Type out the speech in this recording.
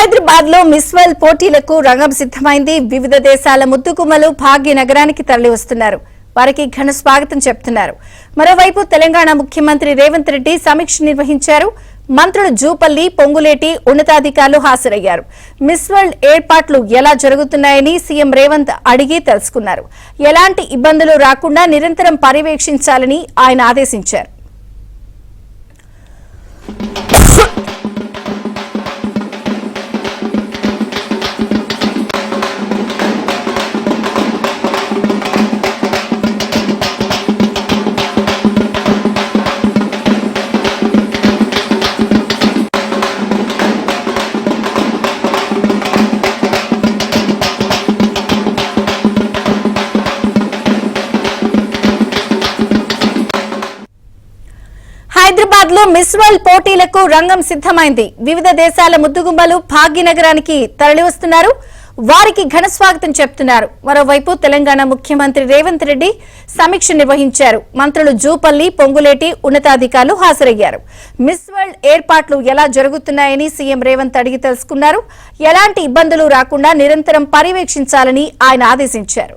హైదరాబాద్ లో miss world పోటీలకు రంగం సిద్ధమైంది. వివిధ దేశాల ముద్దుగుమ్మలు భాగ్యనగరానికి తరలి వస్తున్నారు. వారికి ఘన స్వాగతం చెప్తున్నారు. మరోవైపు తెలంగాణ ముఖ్యమంత్రి రేవంత్ రెడ్డి సమీక్ష నిర్వహించారు. మంత్రులు జూపల్లి, పొంగులేటి ఉన్నతాధికారులు హాజరయ్యారు. మిస్ వరల్డ్ ఏర్పాట్లు ఎలా జరుగుతున్నాయని సీఎం రేవంత్ అడిగి తెలుసుకున్నారు. ఎలాంటి ఇబ్బందులు రాకుండా నిరంతరం పర్యవేక్షించాలని ఆయన ఆదేశించారు. హైదరాబాద్ లో మిస్ వరల్డ్ పోటీలకు రంగం సిద్ధమైంది. వివిధ దేశాల ముద్దుగుమ్మలు భాగ్యనగరానికి తరలివస్తున్నారు. వారికి ఘన స్వాగతం చెప్తున్నారు. మరోవైపు తెలంగాణ ముఖ్యమంత్రి రేవంత్ రెడ్డి సమీక్ష నిర్వహించారు. మంత్రులు జూపల్లి, పొంగులేటి ఉన్నతాధికారులు హాజరయ్యారు. మిస్ వరల్డ్ ఏర్పాట్లు ఎలా జరుగుతున్నాయని సీఎం రేవంత్ అడిగి తెలుసుకున్నారు. ఎలాంటి ఇబ్బందులు రాకుండా నిరంతరం పర్యవేక్షించాలని ఆయన ఆదేశించారు.